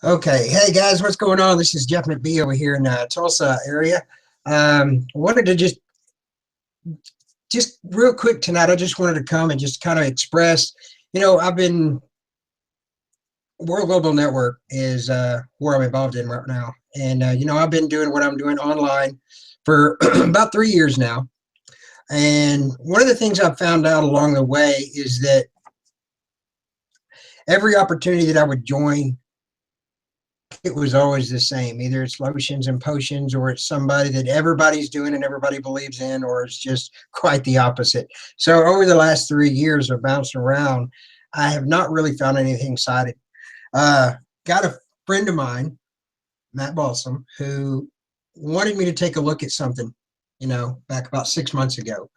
Okay, hey guys, what's going on? This is Jeff McBee over here in Tulsa area. Wanted to just real quick tonight. I just wanted to come and just kind of express, I've been World Global Network is where I'm involved in right now, and I've been doing what I'm doing online for about 3 years now. And one of the things I've found out along the way is that every opportunity that I would join, it was always the same. Either it's lotions and potions, or it's somebody that everybody's doing and everybody believes in, or it's just quite the opposite. So over the last 3 years of bouncing around, I have not really found anything exciting. Got a friend of mine, Matt Bousum, who wanted me to take a look at something, back about 6 months ago.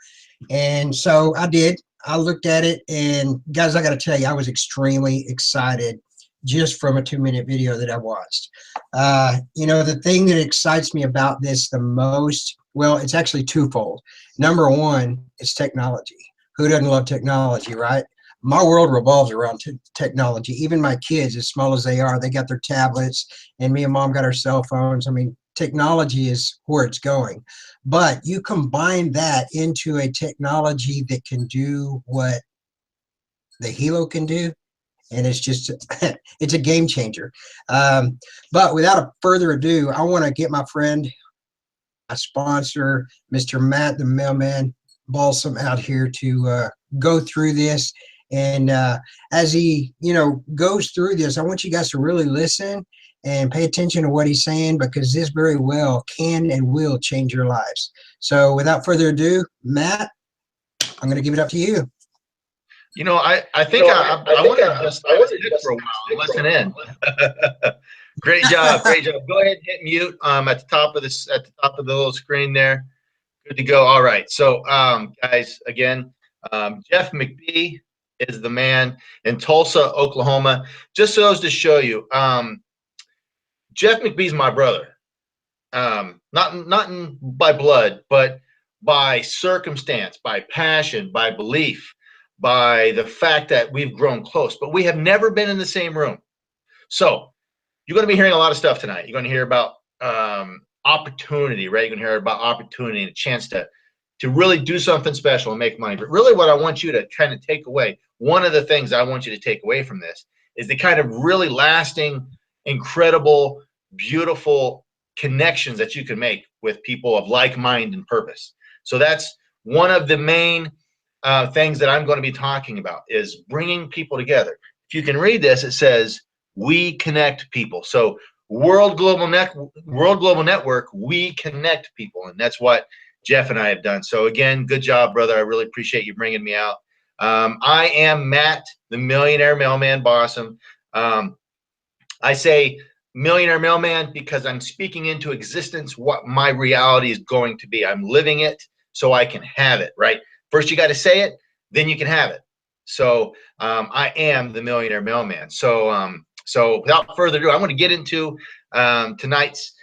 And so I did. I looked at it, and guys, I got to tell you, I was extremely excited just from a 2-minute video that I watched. The thing that excites me about this the most, well, it's actually twofold. Number one, it's technology. Who doesn't love technology, right? My world revolves around technology. Even my kids, as small as they are, they got their tablets, and me and mom got our cell phones. I mean, technology is where it's going. But you combine that into a technology that can do what the Hilo can do, and it's just it's a game changer. But without further ado, I want to get my friend, my sponsor, Mr. Matt the Mailman Balsam, out here to go through this. And as he goes through this, I want you guys to really listen and pay attention to what he's saying, because this very well can and will change your lives. So without further ado, Matt, I'm going to give it up to you. I think I want to just sit for a while and listen in. Great job, great job. Go ahead and hit mute at the top of the little screen there. Good to go. All right. So guys, again, Jeff McBee is the man in Tulsa, Oklahoma. Just so as to show you, Jeff McBee's my brother. Not by blood, but by circumstance, by passion, by belief, by the fact that we've grown close, but we have never been in the same room. So you're going to be hearing a lot of stuff tonight. You're going to hear about opportunity, right? You're going to hear about opportunity and a chance to really do something special and make money. But really what I want you to kind of take away, one of the things I want you to take away from this is the kind of really lasting, incredible, beautiful connections that you can make with people of like mind and purpose. So that's one of the main things that I'm going to be talking about, is bringing people together. If you can read this, it says, we connect people. So World Global Network, we connect people. And that's what Jeff and I have done. So again, good job, brother. I really appreciate you bringing me out. I am Matt, the Millionaire Mailman Bousum. I say Millionaire Mailman because I'm speaking into existence what my reality is going to be. I'm living it so I can have it, right? First, you got to say it, then you can have it. So I am the Millionaire Mailman. So without further ado, I'm going to get into tonight's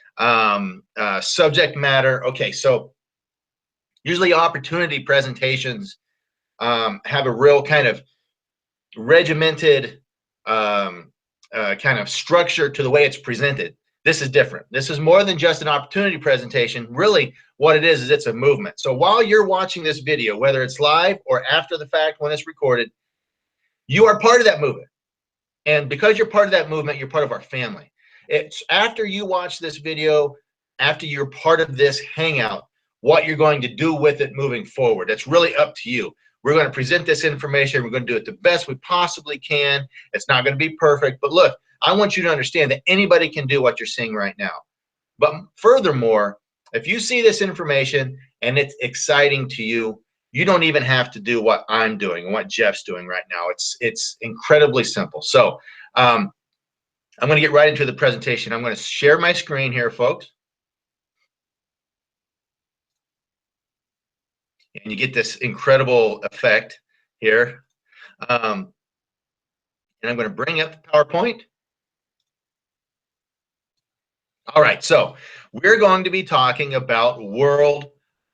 subject matter. Okay, so usually opportunity presentations have a real kind of regimented kind of structure to the way it's presented. This is different. This is more than just an opportunity presentation. Really, what it is it's a movement. So while you're watching this video, whether it's live or after the fact when it's recorded, you are part of that movement. And because you're part of that movement, you're part of our family. It's after you watch this video, after you're part of this hangout, what you're going to do with it moving forward. That's really up to you. We're going to present this information. We're going to do it the best we possibly can. It's not going to be perfect. But look, I want you to understand that anybody can do what you're seeing right now. But furthermore, if you see this information and it's exciting to you, you don't even have to do what I'm doing and what Jeff's doing right now. It's incredibly simple. So I'm going to get right into the presentation. I'm going to share my screen here, folks. And you get this incredible effect here. And I'm going to bring up the PowerPoint. All right, so we're going to be talking about World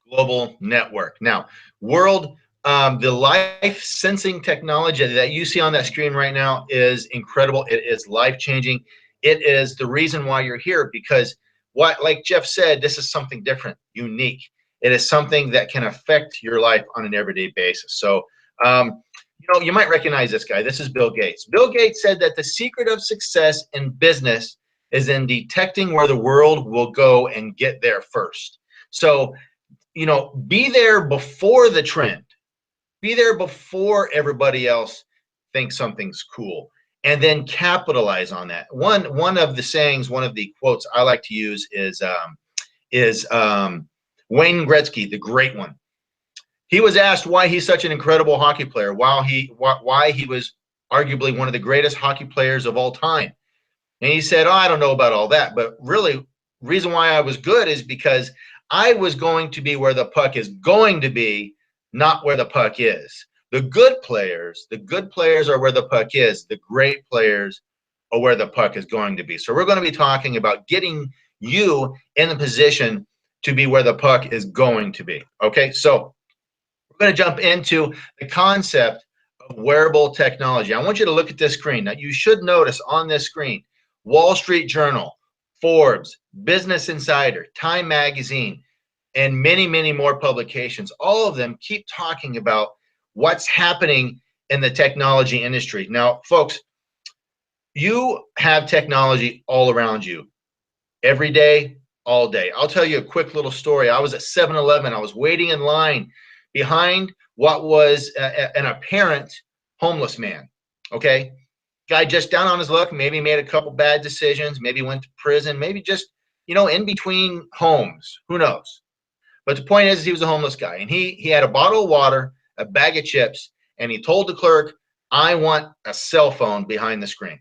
Global Network. Now, the life sensing technology that you see on that screen right now is incredible. It is life-changing. It is the reason why you're here, because what, like Jeff said, this is something different, unique. It is something that can affect your life on an everyday basis. So, you might recognize this guy. This is Bill Gates. Bill Gates said that the secret of success in business is in detecting where the world will go and get there first. So, be there before the trend. Be there before everybody else thinks something's cool, and then capitalize on that. One of the sayings, one of the quotes I like to use is Wayne Gretzky, the great one. He was asked why he's such an incredible hockey player, why he was arguably one of the greatest hockey players of all time. And he said, "Oh, I don't know about all that, but really, reason why I was good is because I was going to be where the puck is going to be, not where the puck is. The good players are where the puck is. The great players are where the puck is going to be." So we're going to be talking about getting you in the position to be where the puck is going to be. Okay, so we're going to jump into the concept of wearable technology. I want you to look at this screen. Now, you should notice on this screen, Wall Street Journal, Forbes, Business Insider, Time Magazine, and many, many more publications. All of them keep talking about what's happening in the technology industry. Now, folks, you have technology all around you, every day, all day. I'll tell you a quick little story. I was at 7-Eleven. I was waiting in line behind what was an apparent homeless man. Okay. Guy just down on his luck, maybe made a couple bad decisions, maybe went to prison, maybe just, in between homes. Who knows? But the point is, he was a homeless guy, and he had a bottle of water, a bag of chips, and he told the clerk, "I want a cell phone behind the screen,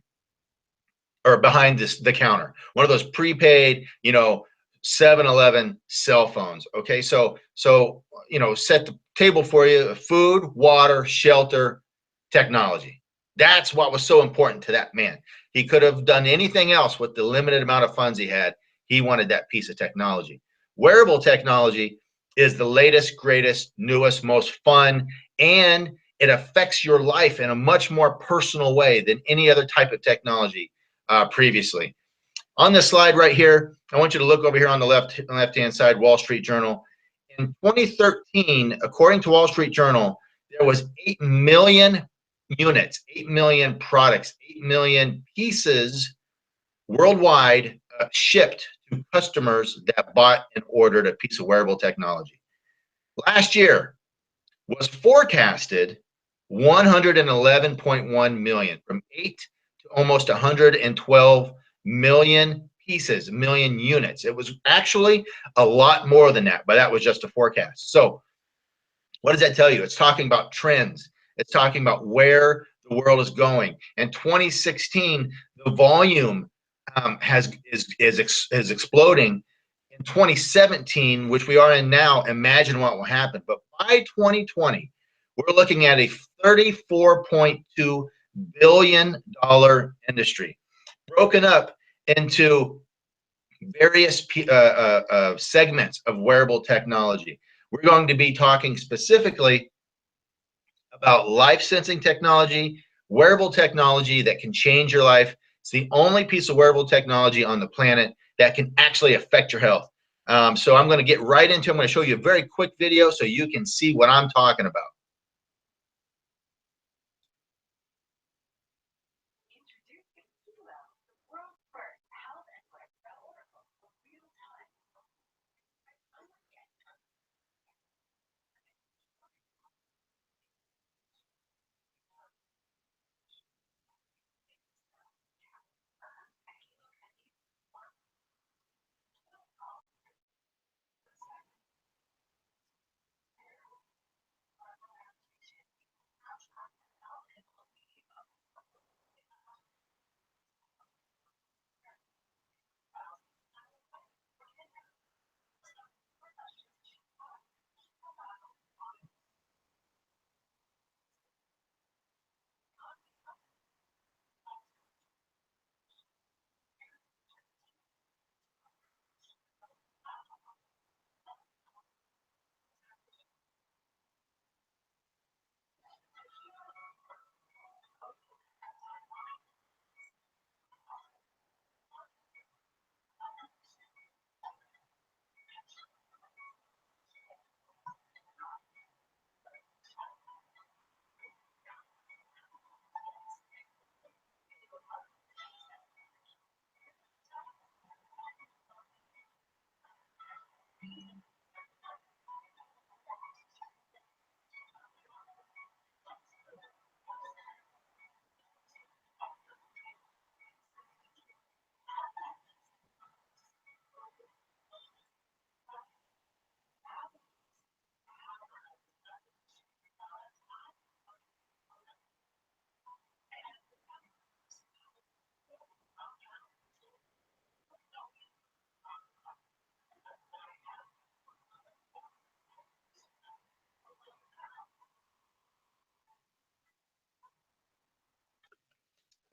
or behind the counter, one of those prepaid, 7-Eleven cell phones." Okay, so set the table for you: food, water, shelter, technology. That's what was so important to that man. He could have done anything else with the limited amount of funds he had. He wanted that piece of technology. Wearable technology is the latest, greatest, newest, most fun, and it affects your life in a much more personal way than any other type of technology previously. On this slide right here, I want you to look over here on the left-hand side, Wall Street Journal. In 2013, according to Wall Street Journal, there was 8 million units, 8 million products, 8 million pieces worldwide shipped to customers that bought and ordered a piece of wearable technology. Last year was forecasted 111.1 million, from 8 to almost 112 million pieces, million units. It was actually a lot more than that, but that was just a forecast. So what does that tell you? It's talking about trends. It's talking about where the world is going. In 2016, the volume is exploding. In 2017, which we are in now, imagine what will happen. But by 2020, we're looking at a $34.2 billion industry, broken up into various segments of wearable technology. We're going to be talking specifically about life sensing technology, wearable technology that can change your life. It's the only piece of wearable technology on the planet that can actually affect your health. So I'm going to get right into it. I'm going to show you a very quick video so you can see what I'm talking about.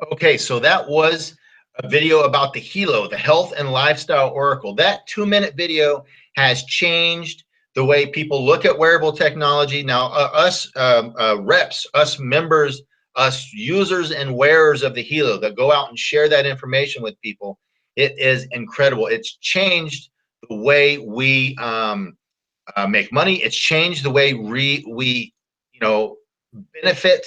Okay, so that was a video about the Hilo, the Health and Lifestyle Oracle. That 2-minute video has changed the way people look at wearable technology. Now, us reps, us members, us users and wearers of the Hilo that go out and share that information with people, it is incredible. It's changed the way we make money. It's changed the way we benefit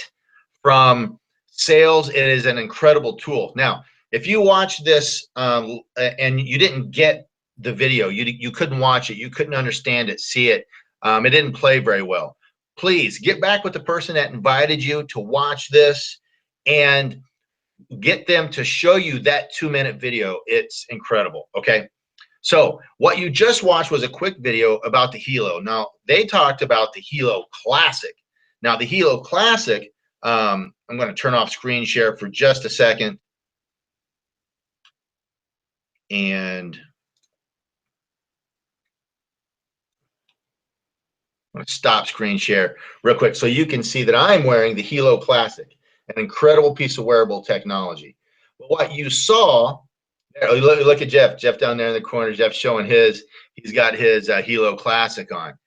from sales. It is an incredible tool. Now, if you watch this and you didn't get the video, you couldn't watch it, you couldn't understand it, see it, it didn't play very well, please get back with the person that invited you to watch this and get them to show you that 2-minute video. It's incredible. Okay. So what you just watched was a quick video about the Hilo. Now, they talked about the Hilo Classic. Now, the Hilo Classic, I'm going to turn off screen share for just a second. And I'm going to stop screen share real quick so you can see that I'm wearing the Hilo Classic, an incredible piece of wearable technology. But what you saw, look at Jeff. Jeff down there in the corner, Jeff showing his, he's got his Hilo Classic on.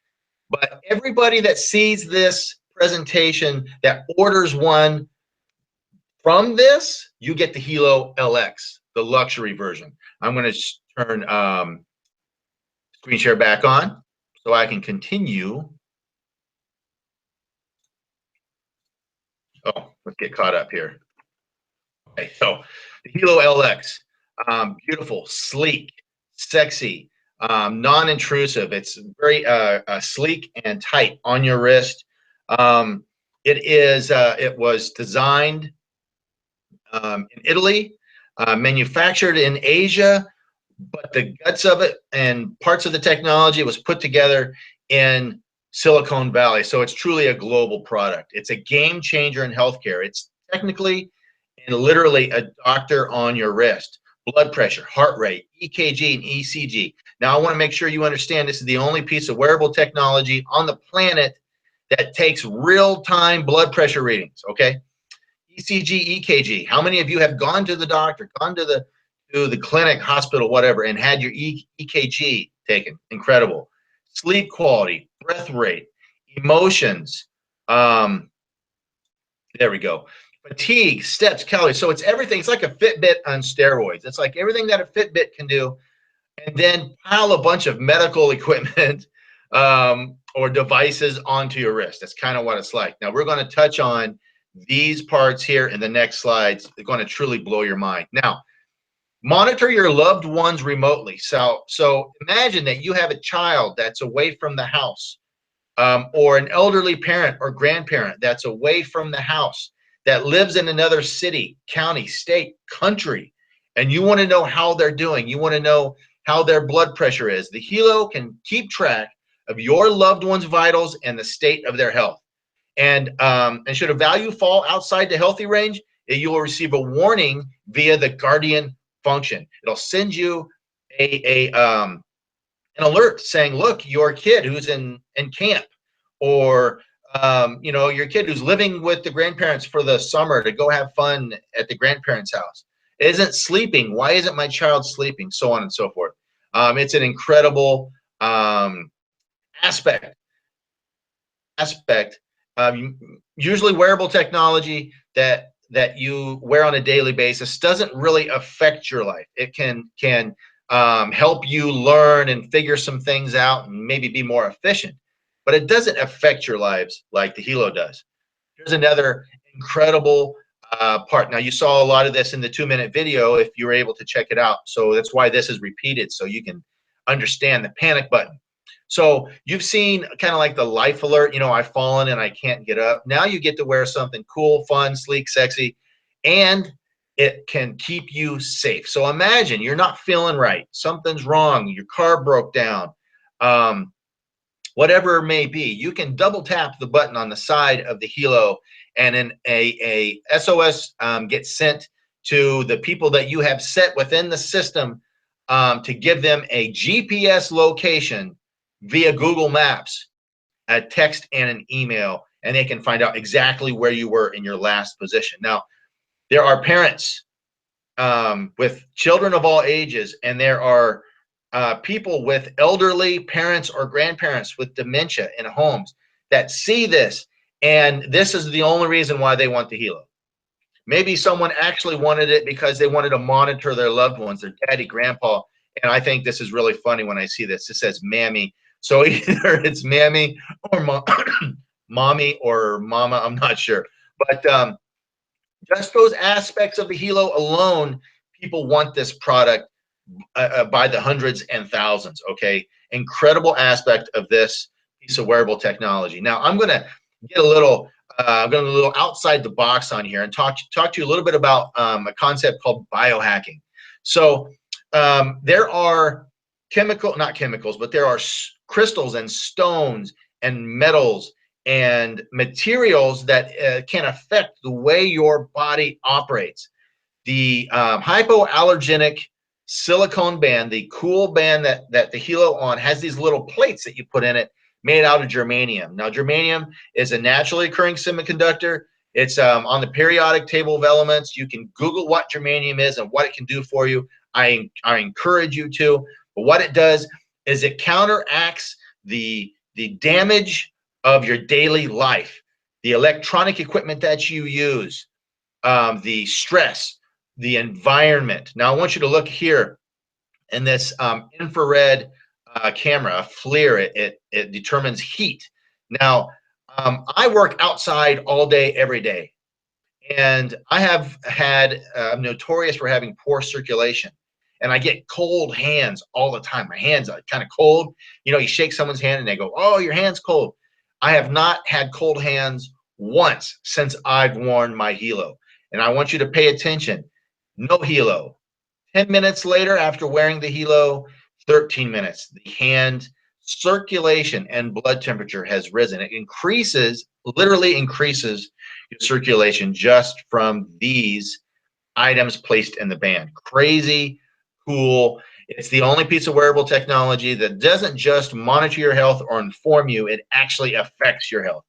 But everybody that sees this presentation that orders one from this, you get the Hilo LX, the luxury version. I'm going to turn screen share back on so I can continue. Oh, let's get caught up here. Okay, so the Hilo LX, beautiful, sleek, sexy, non-intrusive. It's very sleek and tight on your wrist. It was designed in Italy, manufactured in Asia, but the guts of it and parts of the technology was put together in Silicon Valley. So it's truly a global product. It's a game changer in healthcare. It's technically and literally a doctor on your wrist. Blood pressure, heart rate, EKG, and ECG. Now, I want to make sure you understand this is the only piece of wearable technology on the planet that takes real-time blood pressure readings, okay? ECG, EKG. How many of you have gone to the doctor, gone to the clinic, hospital, whatever, and had your EKG taken? Incredible. Sleep quality, breath rate, emotions. There we go. Fatigue, steps, calories. So it's everything. It's like a Fitbit on steroids. It's like everything that a Fitbit can do, and then pile a bunch of medical equipment or devices onto your wrist. That's kind of what it's like. Now, we're going to touch on these parts here in the next slides. They're going to truly blow your mind. Now, monitor your loved ones remotely. So imagine that you have a child that's away from the house, or an elderly parent or grandparent that's away from the house, that lives in another city, county, state, country, and you want to know how they're doing. You want to know how their blood pressure is. The Hilo can keep track of your loved one's vitals and the state of their health. And should a value fall outside the healthy range, you will receive a warning via the Guardian function. It'll send you an alert saying, look, your kid who's in camp, or your kid who's living with the grandparents for the summer to go have fun at the grandparents' house isn't sleeping. Why isn't my child sleeping? So on and so forth. It's an incredible aspect. Usually wearable technology that you wear on a daily basis doesn't really affect your life. It can help you learn and figure some things out and maybe be more efficient, but it doesn't affect your lives like the Hilo does. Here's another incredible part. Now, you saw a lot of this in the 2-minute video if you were able to check it out. So that's why this is repeated, so you can understand the panic button. So you've seen kind of like the life alert, I've fallen and I can't get up. Now you get to wear something cool, fun, sleek, sexy, and it can keep you safe. So imagine you're not feeling right. Something's wrong. Your car broke down. Whatever it may be, you can double tap the button on the side of the Hilo, and then a SOS gets sent to the people that you have set within the system to give them a GPS location via Google Maps, a text and an email, and they can find out exactly where you were in your last position. Now, There are parents with children of all ages, and there are people with elderly parents or grandparents with dementia in homes that see this, and this is the only reason why they want the Helo. Maybe someone actually wanted it because they wanted to monitor their loved ones, their daddy, grandpa. And I think this is really funny when I see this. It says mammy. So either it's mammy or mommy or mama, I'm not sure. But just those aspects of the Helo alone, people want this product by the hundreds and thousands, okay? Incredible aspect of this piece of wearable technology. Now, I'm going to get a little outside the box on here and talk to you a little bit about a concept called biohacking. So there are not chemicals, but there are crystals and stones and metals and materials that can affect the way your body operates. The hypoallergenic silicone band, the cool band that the Helo on, has these little plates that you put in it made out of germanium. Now, germanium is a naturally occurring semiconductor. It's on the periodic table of elements. You can Google what germanium is and what it can do for you. I encourage you to. But what it does is it counteracts the damage of your daily life, the electronic equipment that you use, the stress, the environment. Now, I want you to look here in this infrared camera, a FLIR. It determines heat. Now, I work outside all day, every day, and I have had, I'm notorious for having poor circulation, and I get cold hands all the time. My hands are kind of cold. You know, you shake someone's hand and they go, "Oh, your hand's cold." I have not had cold hands once since I've worn my Helo. And I want you to pay attention. No Helo. 10 minutes later, after wearing the Helo, 13 minutes, the hand circulation and blood temperature has risen. It increases, literally increases your circulation just from these items placed in the band. Crazy cool. It's the only piece of wearable technology that doesn't just monitor your health or inform you, it actually affects your health.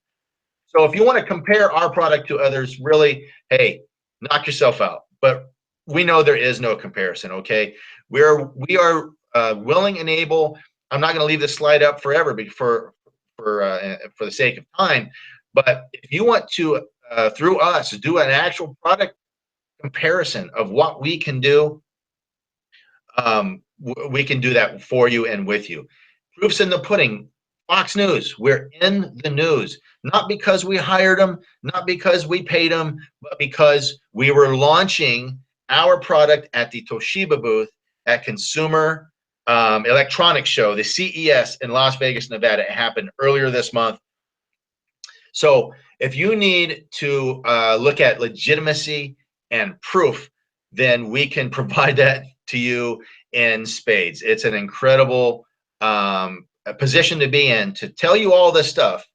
So if you want to compare our product to others, really, hey, knock yourself out. But we know there is no comparison, okay? We are willing and able. I'm not going to leave this slide up forever for the sake of time. But if you want to, through us, do an actual product comparison of what we can do, we can do that for you and with you. Proof's in the pudding. Fox News, we're in the news, not because we hired them, not because we paid them, but because we were launching our product at the Toshiba booth at Consumer Electronics Show, the CES in Las Vegas, Nevada. It happened earlier this month. So if you need to look at legitimacy and proof, then we can provide that to you in spades. It's an incredible position to be in, to tell you all this stuff,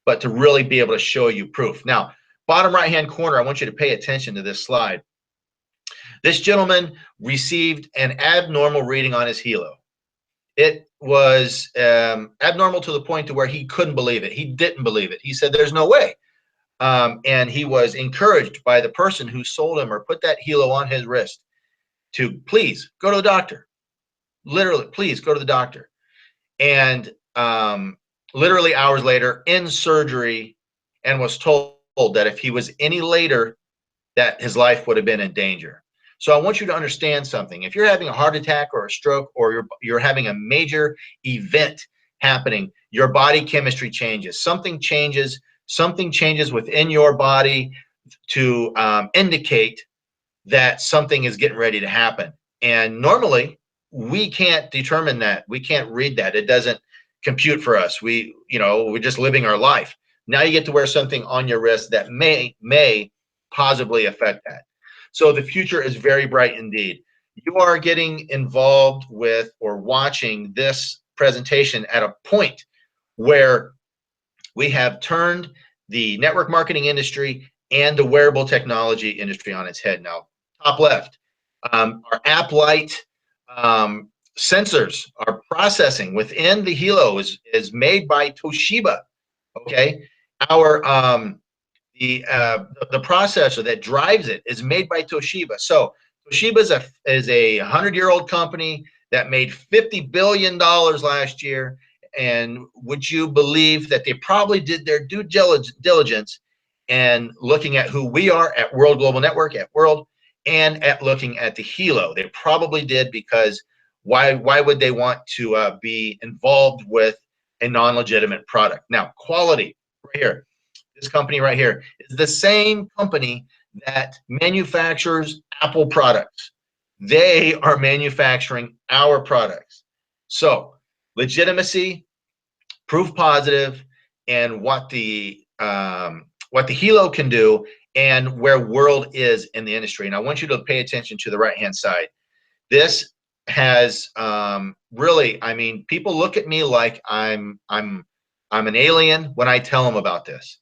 but to really be able to show you proof. Now, bottom right-hand corner, I want you to pay attention to this slide. This gentleman received an abnormal reading on his Helo. It was abnormal to the point to where he couldn't believe it. He didn't believe it. He said, "There's no way." And he was encouraged by the person who sold him or put that Helo on his wrist to please go to the doctor. Literally, please go to the doctor. And literally hours later, in surgery, and was told that if he was any later, that his life would have been in danger. So I want you to understand something. If you're having a heart attack or a stroke, or you're having a major event happening, your body chemistry changes. Something changes within your body to indicate that something is getting ready to happen. And normally we can't determine that. We can't read that. It doesn't compute for us. We're just living our life. Now you get to wear something on your wrist that may positively affect that. So the future is very bright indeed. You are getting involved with or watching this presentation at a point where we have turned the network marketing industry and the wearable technology industry on its head. Now, top left, our app light sensors, our processing within the Helo is made by Toshiba. Okay, our the processor that drives it is made by Toshiba. So Toshiba is a 100-year-old company that made $50 billion last year. And would you believe that they probably did their due diligence and looking at who we are at World Global Network, at World, and at looking at the Hilo? They probably did, because why would they want to be involved with a non-legitimate product? Now, quality right here. This company right here is the same company that manufactures Apple products. They are manufacturing our products. So legitimacy, proof positive, and what the Hilo can do, and where World is in the industry. And I want you to pay attention to the right-hand side. This has really, I mean, people look at me like I'm an alien when I tell them about this.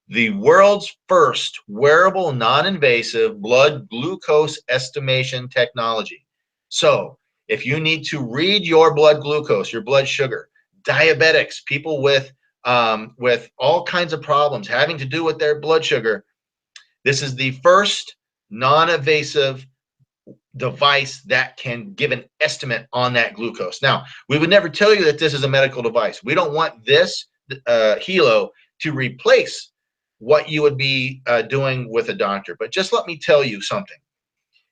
The world's first wearable, non-invasive blood glucose estimation technology. So if you need to read your blood glucose, your blood sugar, diabetics, people with all kinds of problems having to do with their blood sugar, this is the first non-invasive device that can give an estimate on that glucose. Now, we would never tell you that this is a medical device. We don't want this Hilo to replace what you would be doing with a doctor. But just let me tell you something.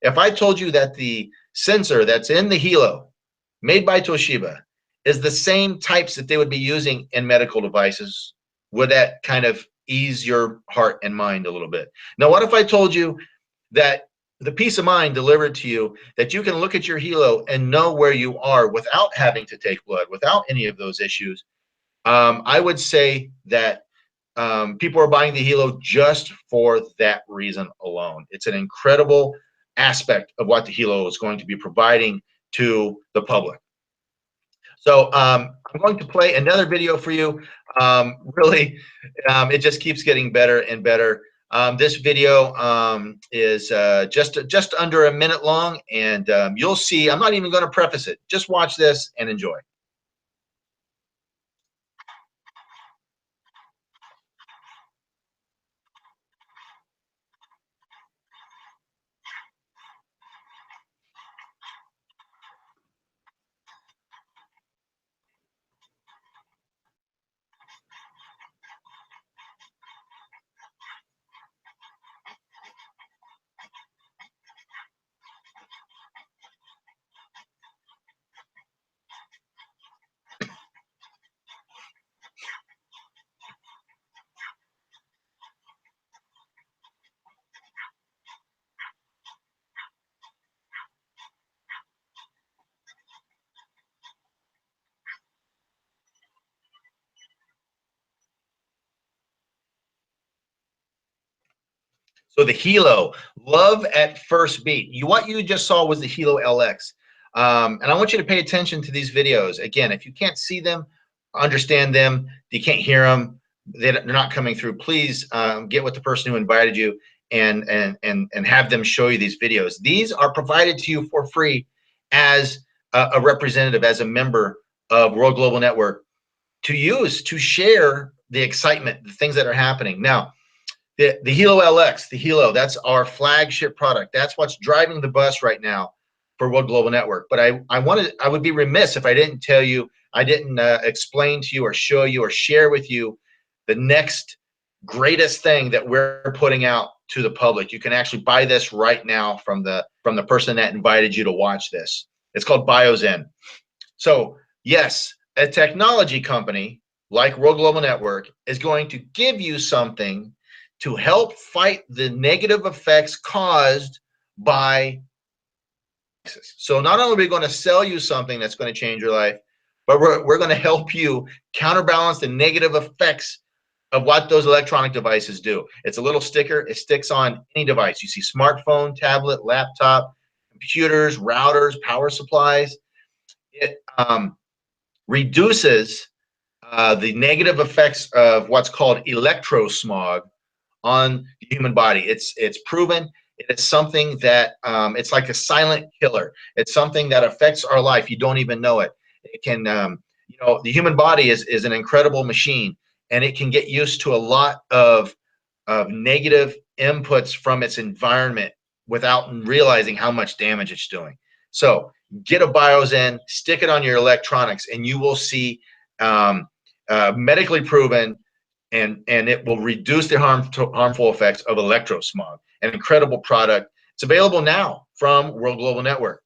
If I told you that the sensor that's in the Hilo, made by Toshiba, is the same types that they would be using in medical devices, would that kind of ease your heart and mind a little bit? Now, what if I told you that the peace of mind delivered to you, that you can look at your Hilo and know where you are without having to take blood, without any of those issues? I would say that people are buying the Hilo just for that reason alone. It's an incredible aspect of what the Hilo is going to be providing to the public. So I'm going to play another video for you. Really, it just keeps getting better and better. This video is just under a minute long, and you'll see. I'm not even going to preface it. Just watch this and enjoy. So the Hilo, love at first beat. What you just saw was the Hilo LX. And I want you to pay attention to these videos. Again, if you can't see them, understand them, you can't hear them, they're not coming through, please get with the person who invited you and have them show you these videos. These are provided to you for free as a representative, as a member of World Global Network, to use, to share the excitement, the things that are happening. Now, the Hilo LX, the Hilo, that's our flagship product. That's what's driving the bus right now for World Global Network. But I would be remiss if I didn't tell you, I didn't explain to you or show you or share with you the next greatest thing that we're putting out to the public. You can actually buy this right now from the person that invited you to watch this. It's called BioZen. So yes, a technology company like World Global Network is going to give you something to help fight the negative effects caused by. So not only are we going to sell you something that's going to change your life, but we're going to help you counterbalance the negative effects of what those electronic devices do. It's a little sticker. It sticks on any device. You see smartphone, tablet, laptop, computers, routers, power supplies. It reduces the negative effects of what's called electrosmog on the human body. It's proven. It's something that it's like a silent killer. It's something that affects our life. You don't even know it. It can, you know, the human body is an incredible machine, and it can get used to a lot of of negative inputs from its environment without realizing how much damage it's doing. So get a Biozen, stick it on your electronics, and you will see medically proven, and it will reduce the harmful effects of electrosmog. An incredible product. It's available now from World Global Network.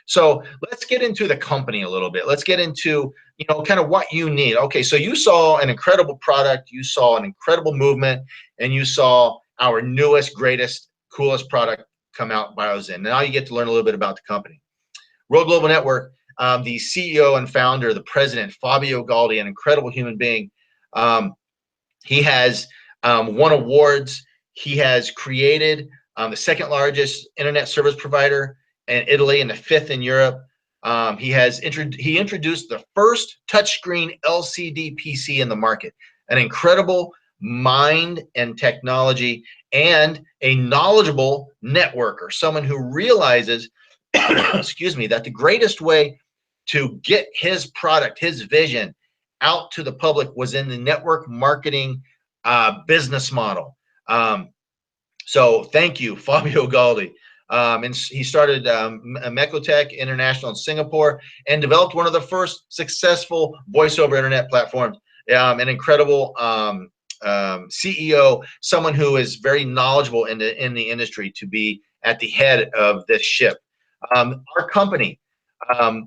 So let's get into the company a little bit. Let's get into, kind of what you need. Okay, so you saw an incredible product, you saw an incredible movement, and you saw our newest, greatest, coolest product come out, Biozen. Now you get to learn a little bit about the company. World Global Network, the CEO and founder, the president, Fabio Galdi, an incredible human being. He has won awards. He has created the second largest internet service provider in Italy and the fifth in Europe. He introduced the first touchscreen LCD PC in the market. An incredible mind and technology, and a knowledgeable networker, someone who realizes, excuse me, that the greatest way to get his product, his vision out to the public was in the network marketing business model. So thank you, Fabio Galdi. And he started Mecotech International in Singapore and developed one of the first successful voice over internet platforms. An incredible CEO, someone who is very knowledgeable in the industry to be at the head of this ship. Our company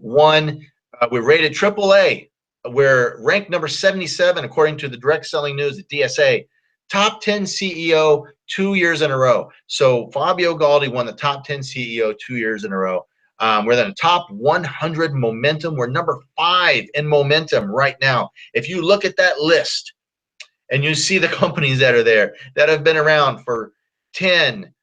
we're rated AAA. We're ranked number 77 according to the Direct Selling News, the DSA. Top 10 CEO 2 years in a row. So Fabio Galdi won the top 10 CEO 2 years in a row. We're in the top 100 momentum. We're number 5 in momentum right now. If you look at that list and you see the companies that are there that have been around for 10,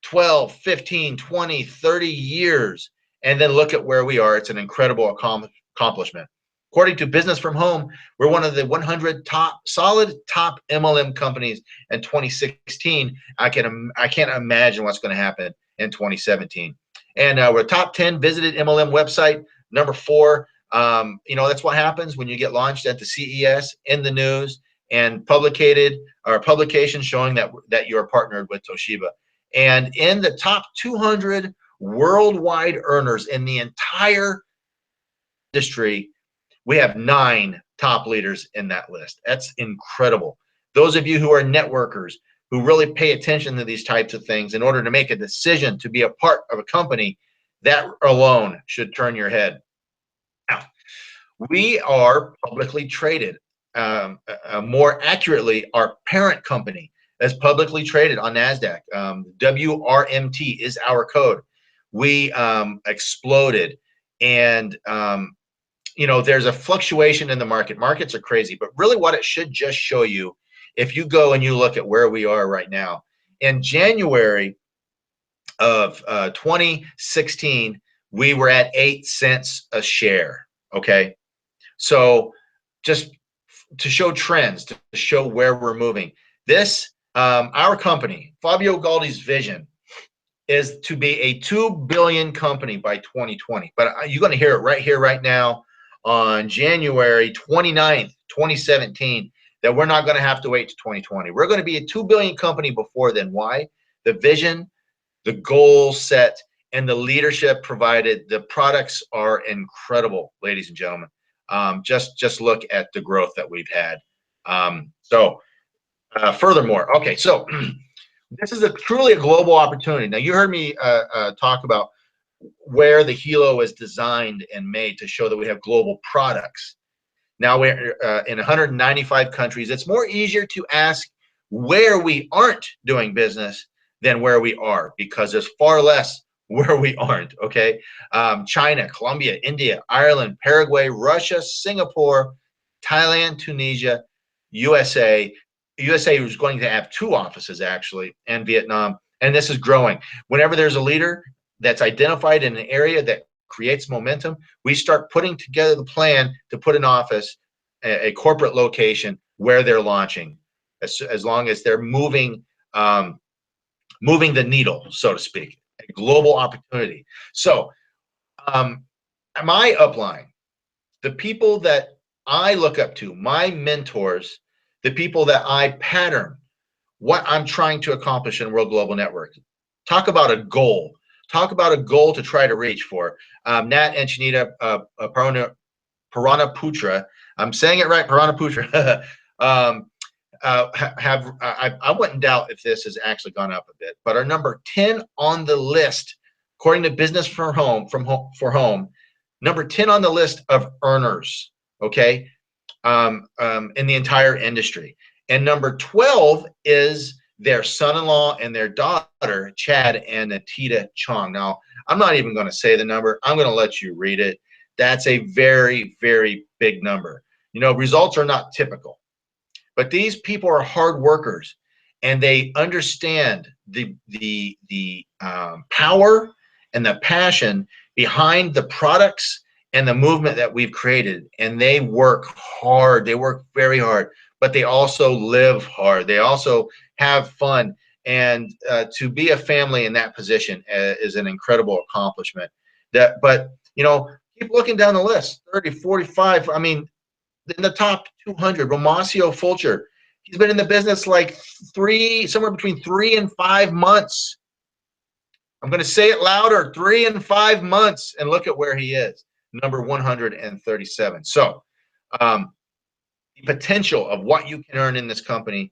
12, 15, 20, 30 years, and then look at where we are, it's an incredible accomplishment. According to Business from Home, we're one of the 100 solid top MLM companies in 2016. I can't imagine what's going to happen in 2017. And we're top 10 visited MLM website, number 4. That's what happens when you get launched at the CES, in the news, and publications showing that you're partnered with Toshiba. And in the top 200 worldwide earners in the entire industry, we have 9 top leaders in that list. That's incredible. Those of you who are networkers, who really pay attention to these types of things in order to make a decision to be a part of a company, that alone should turn your head. Now, we are publicly traded. More accurately, our parent company is publicly traded on NASDAQ. WRMT is our code. We exploded, and there's a fluctuation in the market. Markets are crazy, but really what it should just show you, if you go and you look at where we are right now, in January of 2016, we were at 8 cents a share. Okay, so just to show trends, to show where we're moving. This, our company, Fabio Galdi's vision is to be a 2 billion company by 2020. But you're going to hear it right here, right now, on January 29th, 2017, that we're not going to have to wait to 2020. We're going to be a 2 billion company before then. Why? The vision, the goal set, and the leadership provided. The products are incredible, ladies and gentlemen. Just look at the growth that we've had. Furthermore, okay, so this is truly a global opportunity. Now, you heard me talk about where the Hilo is designed and made to show that we have global products. Now we're in 195 countries. It's more easier to ask where we aren't doing business than where we are, because there's far less where we aren't, okay? China, Colombia, India, Ireland, Paraguay, Russia, Singapore, Thailand, Tunisia, USA. USA is going to have 2 offices, actually, and Vietnam, and this is growing. Whenever there's a leader that's identified in an area that creates momentum, we start putting together the plan to put an office, a corporate location where they're launching, as long as they're moving the needle, so to speak, a global opportunity. So my upline, the people that I look up to, my mentors, the people that I pattern, what I'm trying to accomplish in World Global Network. Talk about a goal. Talk about a goal to try to reach for. Nat and Shanita Paranaputra, I'm saying it right, Paranaputra, I wouldn't doubt if this has actually gone up a bit, but our number 10 on the list, according to Business for Home, number 10 on the list of earners, okay, in the entire industry. And number 12 is their son-in-law and their daughter, Chad and Natita Chong. Now, I'm not even going to say the number. I'm going to let you read it. That's a very, very big number. You know, results are not typical, but these people are hard workers, and they understand the power and the passion behind the products and the movement that we've created. And they work hard. They work very hard, but they also live hard. They also have fun. And to be a family in that position is an incredible accomplishment. But you know, keep looking down the list, 30, 45. I mean, in the top 200, Romasio Fulcher. He's been in the business like somewhere between 3 and 5 months. I'm going to say it louder, 3 and 5 months, and look at where he is, number 137. So the potential of what you can earn in this company,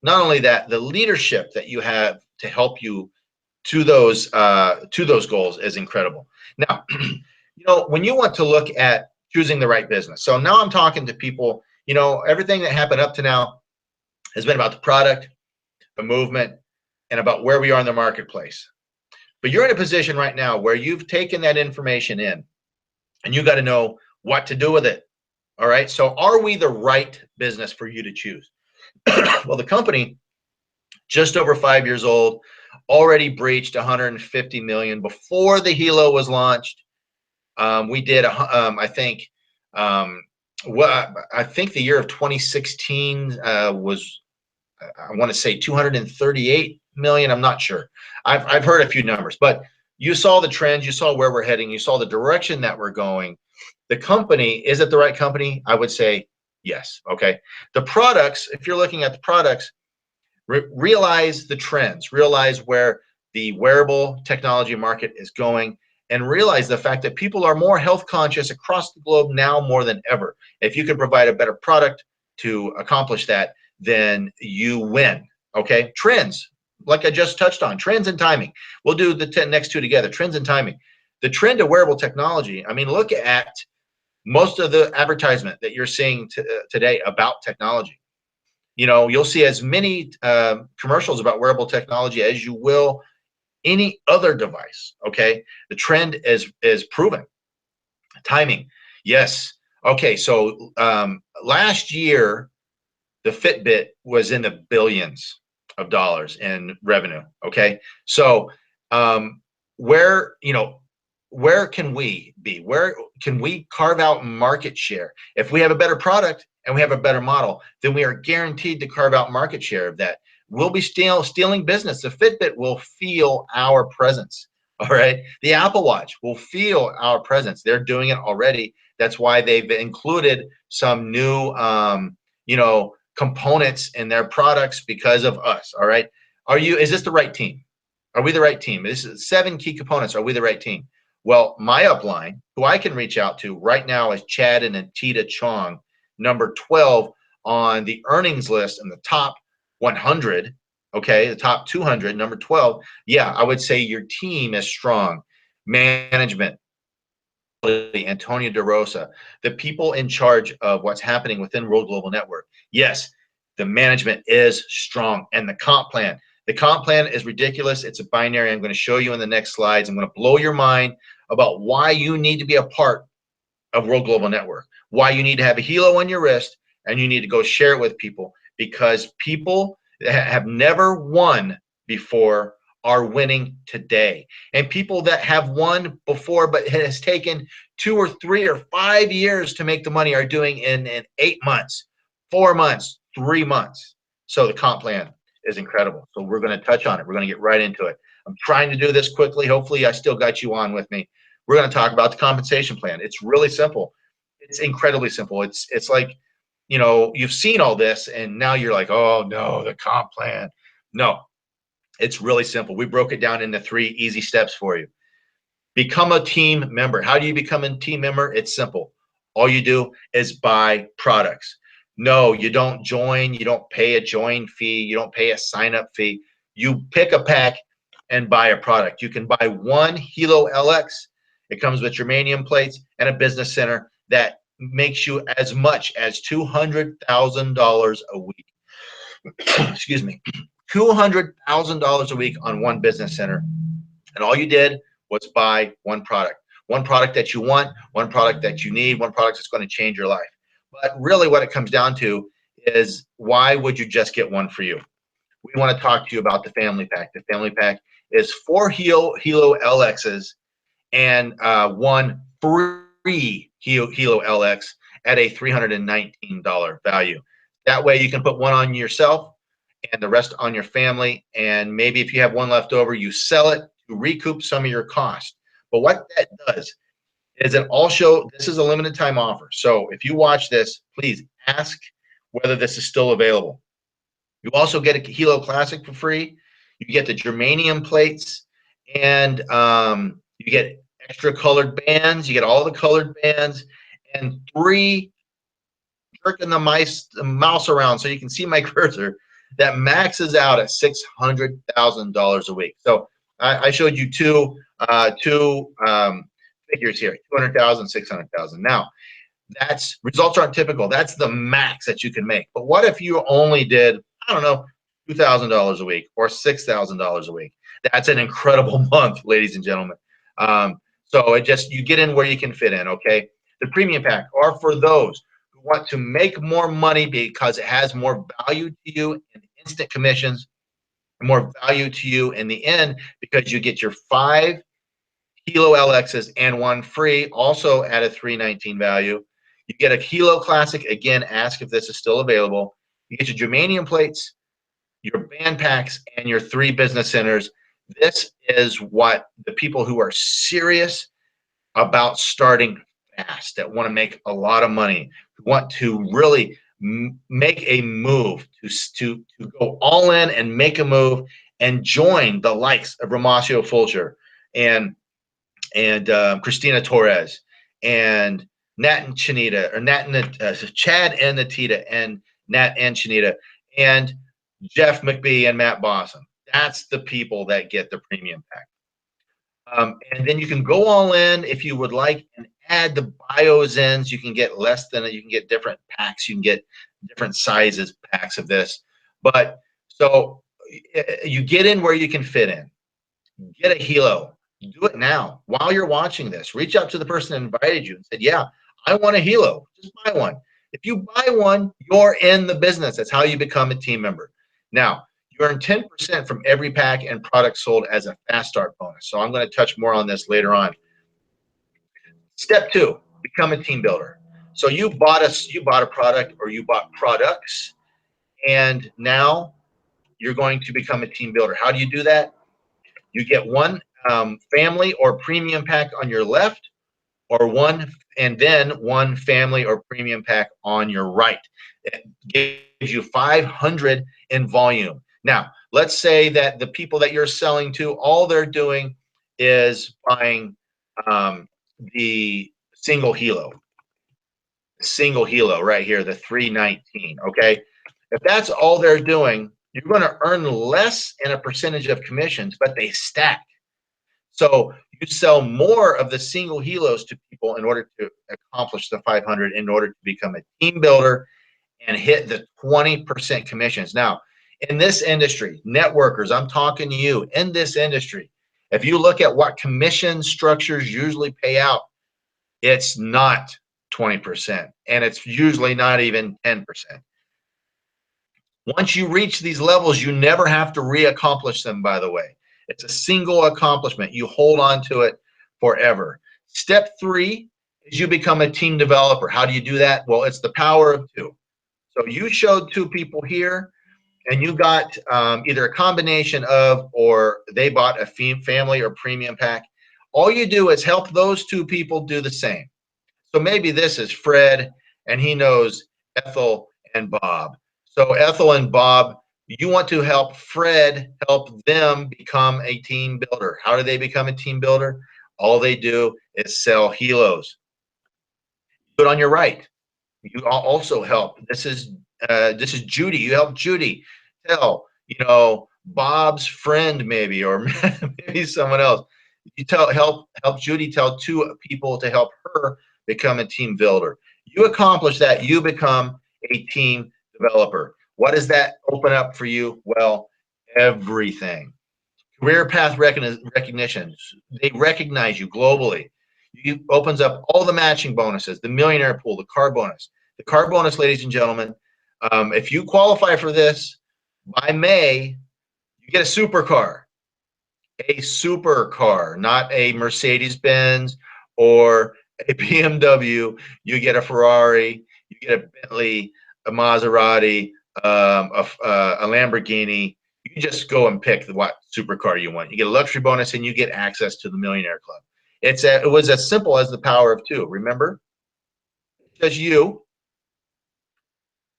not only that, the leadership that you have to help you to those goals is incredible. Now, you know, when you want to look at choosing the right business. So now I'm talking to people, you know, everything that happened up to now has been about the product, the movement, and about where we are in the marketplace. But you're in a position right now where you've taken that information in, and you got to know what to do with it. All right. So are we the right business for you to choose? Well, the company, just over 5 years old, already breached 150 million before the Hilo was launched. We did, I think the year of 2016 was, I want to say 238 million. I'm not sure. I've heard a few numbers, but you saw the trends, you saw where we're heading, you saw the direction that we're going. The company, is it the right company? I would say yes. Okay. The products, if you're looking at the products, realize the trends, realize where the wearable technology market is going, and realize the fact that people are more health conscious across the globe now more than ever. If you can provide a better product to accomplish that, then you win. Okay. Trends, like I just touched on, trends and timing. We'll do the next two together, trends and timing. The trend of wearable technology, I mean, look at most of the advertisement that you're seeing today about technology. You know, you'll see as many commercials about wearable technology as you will any other device. Okay. The trend is proven. Timing. Yes. Okay. So last year, the Fitbit was in the billions of dollars in revenue. Okay. So where, you know, where can we be? Where can we carve out market share? If we have a better product and we have a better model, then we are guaranteed to carve out market share of that. We'll be stealing business. The Fitbit will feel our presence. All right. The Apple Watch will feel our presence. They're doing it already. That's why they've included some new, you know, components in their products because of us. All right. Is this the right team? Are we the right team? This is 7 key components. Are we the right team? Well, my upline, who I can reach out to right now, is Chad and Natita Chong, number 12 on the earnings list in the top 100. Okay, the top 200, number 12. Yeah, I would say your team is strong. Management, Antonio DeRosa, the people in charge of what's happening within World Global Network. Yes, the management is strong, and the comp plan. The comp plan is ridiculous. It's a binary. I'm going to show you in the next slides. I'm going to blow your mind about why you need to be a part of World Global Network, why you need to have a Hilo on your wrist, and you need to go share it with people, because people that have never won before are winning today. And people that have won before but it has taken 2 or 3 or 5 years to make the money are doing in 8 months, 4 months, 3 months. So the comp plan is incredible. So we're going to touch on it. We're going to get right into it. I'm trying to do this quickly. Hopefully I still got you on with me. We're going to talk about the compensation plan. It's really simple. It's incredibly simple. It's like, you know, you've seen all this and now you're like, oh no, the comp plan. No, it's really simple. We broke it down into 3 easy steps for you. Become a team member. How do you become a team member? It's simple. All you do is buy products. No, you don't join. You don't pay a join fee. You don't pay a sign up fee. You pick a pack and buy a product. You can buy one Hilo LX. It comes with germanium plates and a business center that makes you as much as $200,000 a week. Excuse me. $200,000 a week on one business center. And all you did was buy one product that you want, one product that you need, one product that's going to change your life. But really what it comes down to is, why would you just get one for you? We want to talk to you about the family pack. The family pack is 4 Hilo LXs and one free Hilo LX at a $319 value. That way you can put one on yourself and the rest on your family. And maybe if you have one left over, you sell it to recoup some of your cost. But what that does is it also, this is a limited time offer. So if you watch this, please ask whether this is still available. You also get a Hilo Classic for free. You get the germanium plates, and you get extra colored bands. You get all the colored bands and 3 jerking the mouse around so you can see my cursor, that maxes out at $600,000 a week. So I showed you two figures here: 200,000, 600,000. Now, that's results aren't typical. That's the max that you can make. But what if you only did, I don't know, $2,000 a week or $6,000 a week? That's an incredible month, ladies and gentlemen. So it just, you get in where you can fit in. Okay, the premium pack are for those who want to make more money because it has more value to you in instant commissions, more value to you in the end because you get your 5 Hilo LXs and one free, also at a $319 value. You get a Hilo Classic. Again, ask if this is still available. You get your germanium plates, your band packs, and your 3 business centers. This is what the people who are serious about starting fast, that want to make a lot of money, who want to really make a move, to go all in and make a move and join the likes of Ramasio Fulcher and Christina Torres and Nat and Chanita, or Chad and Natita, and Nat and Chanita, and Jeff McBee and Matt Bousum. That's the people that get the premium pack. And then you can go all in if you would like and add the bios in. You can get less than it. You can get different packs. You can get different sizes packs of this. But so you get in where you can fit in. Get a Hilo. Do it now while you're watching this. Reach out to the person that invited you and said, yeah, I want a Hilo. Just buy one. If you buy one, you're in the business. That's how you become a team member. Now, you earn 10% from every pack and product sold as a fast start bonus. So I'm going to touch more on this later on. Step 2, become a team builder. So you bought a product, or you bought products, and now you're going to become a team builder. How do you do that? You get one family or premium pack on your left, or one family or premium pack on your right. It gives you 500 in volume. Now, let's say that the people that you're selling to, all they're doing is buying the single Hilo right here, the 319. Okay, if that's all they're doing, you're going to earn less in a percentage of commissions, but they stack. So you sell more of the single Hilos to people in order to accomplish the 500, in order to become a team builder and hit the 20% commissions. Now, in this industry, networkers, I'm talking to you, in this industry, if you look at what commission structures usually pay out, it's not 20%, and it's usually not even 10%. Once you reach these levels, you never have to re-accomplish them, by the way. It's a single accomplishment. You hold on to it forever. Step 3 is you become a team developer. How do you do that? Well, it's the power of 2. So you showed 2 people here, and you got either a combination of, or they bought a family or premium pack. All you do is help those 2 people do the same. So maybe this is Fred, and he knows Ethel and Bob. So Ethel and Bob, You want to help Fred help them become a team builder. How do they become a team builder? All they do is sell helos. Do it on your right. You also help. This is Judy. You help Judy tell, Bob's friend maybe, or maybe someone else. You help Judy tell two people to help her become a team builder. You accomplish that, you become a team developer. What does that open up for you? Well, everything. Career path recognition. They recognize you globally. It opens up all the matching bonuses, the millionaire pool, the car bonus. The car bonus, ladies and gentlemen, if you qualify for this by May, you get a supercar. A supercar, not a Mercedes Benz or a BMW. You get a Ferrari, you get a Bentley, a Maserati, a Lamborghini. You can just go and pick what supercar you want. You get a luxury bonus and you get access to the Millionaire Club. It was as simple as the power of two. Remember, just you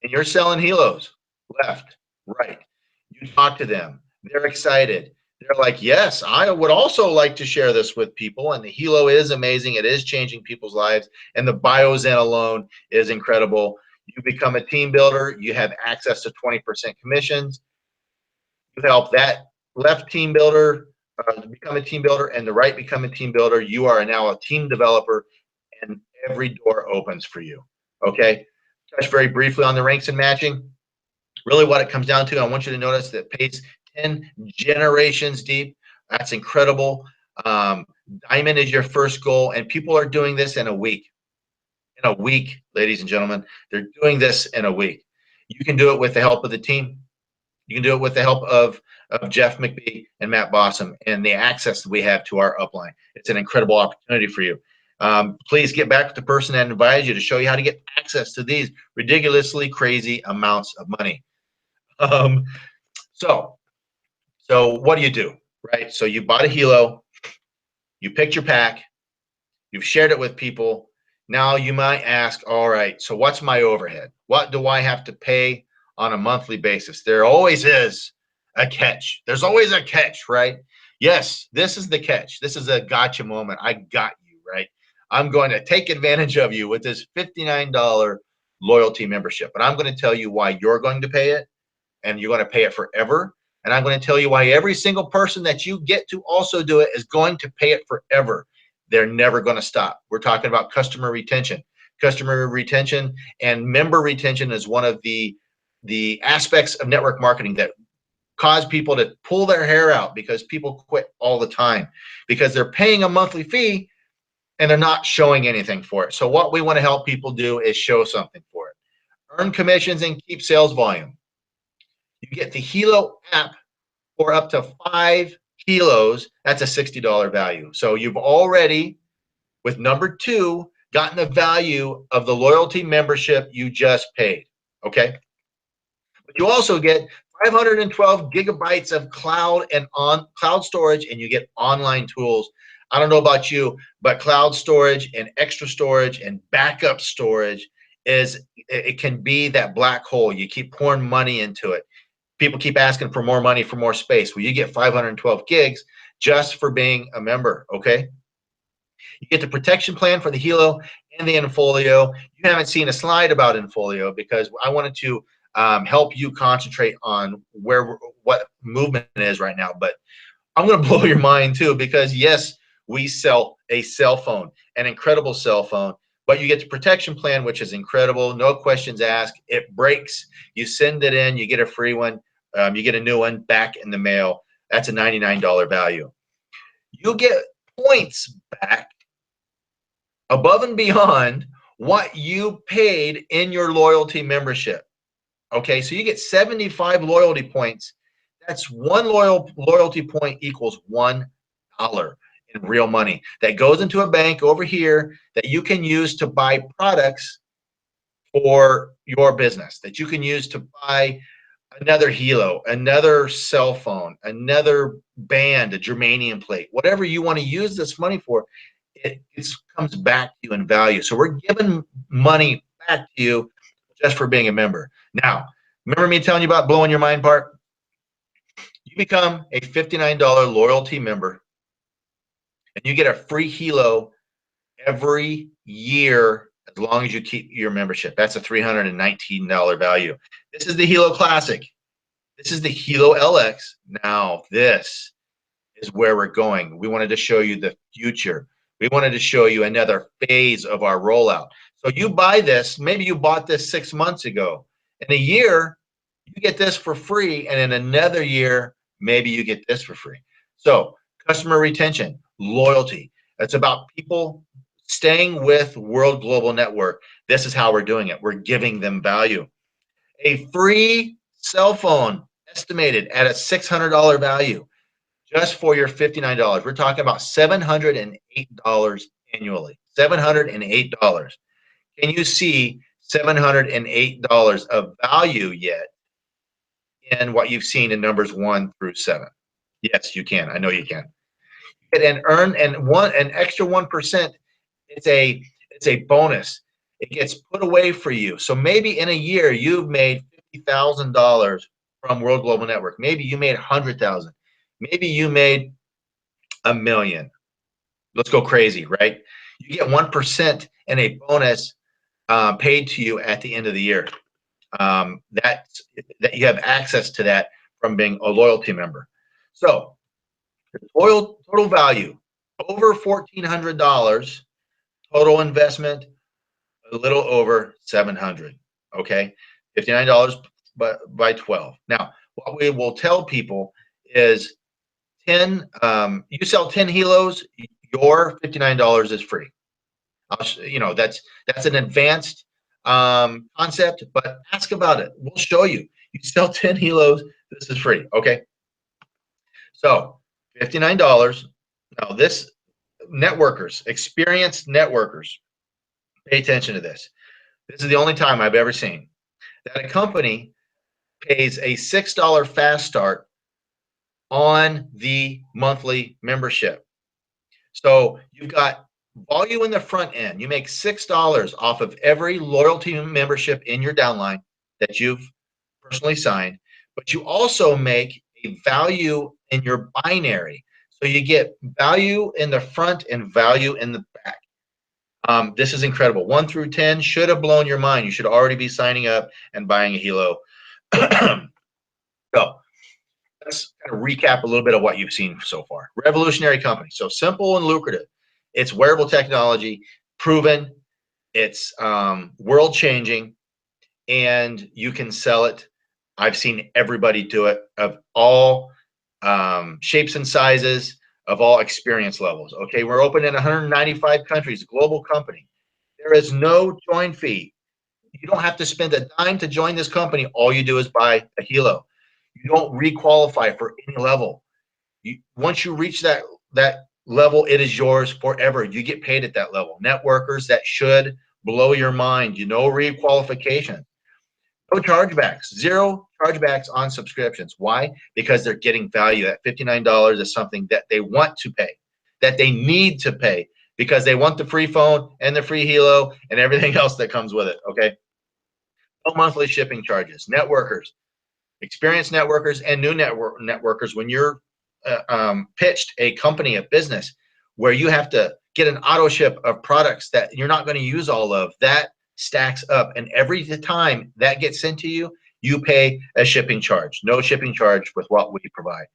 and you're selling helos, left, right. You talk to them. They're excited. They're like, yes, I would also like to share this with people. And the helo is amazing. It is changing people's lives. And the Biozen alone is incredible. You become a team builder. You have access to 20% commissions. You help that left team builder become a team builder and the right become a team builder. You are now a team developer, and every door opens for you. Okay? Touch very briefly on the ranks and matching. Really what it comes down to, I want you to notice that pays 10 generations deep. That's incredible. Diamond is your first goal, and people are doing this in a week. In a week, ladies and gentlemen, they're doing this in a week. You can do it with the help of the team. You can do it with the help of Jeff McBee and Matt Bousum and the access that we have to our upline. It's an incredible opportunity for you. Please get back with the person that invited you to show you how to get access to these ridiculously crazy amounts of money. Um, so what do? Right? So you bought a helo, you picked your pack, you've shared it with people. Now you might ask, all right, so what's my overhead? What do I have to pay on a monthly basis? There always is a catch. There's always a catch, right? Yes, this is the catch. This is a gotcha moment. I got you, right? I'm going to take advantage of you with this $59 loyalty membership. But I'm going to tell you why you're going to pay it, and you're going to pay it forever. And I'm going to tell you why every single person that you get to also do it is going to pay it forever. They're never going to stop. We're talking about customer retention. Customer retention and member retention is one of the aspects of network marketing that cause people to pull their hair out, because people quit all the time because they're paying a monthly fee and they're not showing anything for it. So what we want to help people do is show something for it. Earn commissions and keep sales volume. You get the Helo app for up to 5 kilos. That's a $60 value. So you've already, with number 2, gotten the value of the loyalty membership you just paid. Okay. But you also get 512 gigabytes of cloud and cloud storage, and you get online tools. I don't know about you, but cloud storage and extra storage and backup storage it can be that black hole. You keep pouring money into it. People keep asking for more money, for more space. Well, you get 512 gigs just for being a member, okay? You get the protection plan for the Helo and the Infolio. You haven't seen a slide about Infolio because I wanted to help you concentrate on what movement is right now. But I'm going to blow your mind too, because yes, we sell a cell phone, an incredible cell phone, but you get the protection plan, which is incredible. No questions asked. It breaks. You send it in, you get a free one. You get a new one back in the mail. That's a $99 value. You get points back above and beyond what you paid in your loyalty membership. Okay, so you get 75 loyalty points. That's one loyalty point equals $1 in real money that goes into a bank over here that you can use to buy products for your business, that you can use to buy another Helo, another cell phone, another band, a germanium plate, whatever you want to use this money for, it comes back to you in value. So we're giving money back to you just for being a member. Now, remember me telling you about blowing your mind part? You become a $59 loyalty member, and you get a free helo every year as long as you keep your membership. That's a $319 value. This is the Helo Classic. This is the Helo LX. Now, this is where we're going. We wanted to show you the future. We wanted to show you another phase of our rollout. So you buy this, maybe you bought this 6 months ago. In a year, you get this for free, and in another year, maybe you get this for free. So customer retention, loyalty. It's about people staying with World Global Network. This is how we're doing it. We're giving them value. A free cell phone estimated at a $600 value just for your $59. We're talking about $708 annually. $708. Can you see $708 of value yet in what you've seen in numbers 1 through 7? Yes, you can. I know you can. And earn an extra 1%. It's a bonus. It gets put away for you. So maybe in a year you've made $50,000 from World Global Network. Maybe you made 100,000. Maybe you made $1 million. Let's go crazy, right? You get 1% and a bonus paid to you at the end of the year. That you have access to that from being a loyalty member. So the total value over $1,400. Total investment a little over $700. Okay, $59 by 12. Now, what we will tell people is 10. You sell 10 helos, your $59 is free. That's an advanced concept, but ask about it. We'll show you. You sell 10 helos, this is free. Okay. So $59. Now this networkers, experienced networkers, pay attention to this. This is the only time I've ever seen that a company pays a $6 fast start on the monthly membership. So you've got volume in the front end. You make $6 off of every loyalty membership in your downline that you've personally signed, but you also make a value in your binary. So you get value in the front and value in the back. This is incredible. 1 through 10 should have blown your mind. You should already be signing up and buying a helo. So let's kind of recap a little bit of what you've seen so far. Revolutionary company. So simple and lucrative. It's wearable technology, proven. It's world changing, and you can sell it. I've seen everybody do it of all shapes and sizes, of all experience levels. Okay, we're open in 195 countries, global company. There is no join fee. You don't have to spend a dime to join this company. All you do is buy a helo. You don't requalify for any level. Once you reach that level, it is yours forever. You get paid at that level. Networkers, that should blow your mind. Requalification. No chargebacks, zero chargebacks on subscriptions. Why? Because they're getting value. That $59 is something that they want to pay, that they need to pay, because they want the free phone and the free helo and everything else that comes with it. Okay. No monthly shipping charges. Networkers, experienced networkers and new networkers, when you're pitched a company, a business, where you have to get an auto ship of products that you're not going to use all of, that stacks up, and every time that gets sent to you, you pay a shipping charge. No shipping charge with what we provide.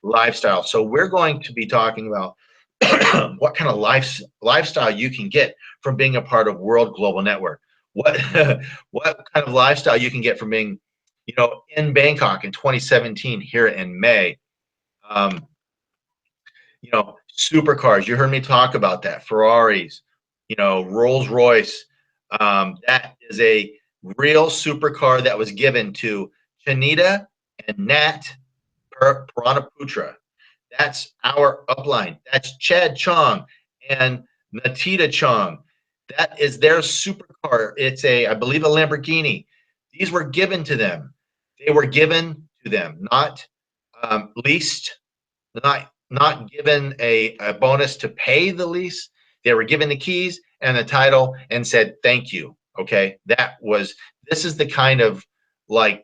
Lifestyle. So we're going to be talking about what kind of lifestyle you can get from being a part of World Global Network. What what kind of lifestyle you can get from being, in Bangkok in 2017 here in May. Supercars. You heard me talk about that. Ferraris, Rolls Royce. That is a real supercar that was given to Chanita and Nat Puranaputra. That's our upline. That's Chad Chong and Natita Chong. That is their supercar. It's I believe, a Lamborghini. These were given to them. They were given to them, not leased, not given a bonus to pay the lease. They were given the keys and the title and said, thank you. Okay. This is the kind of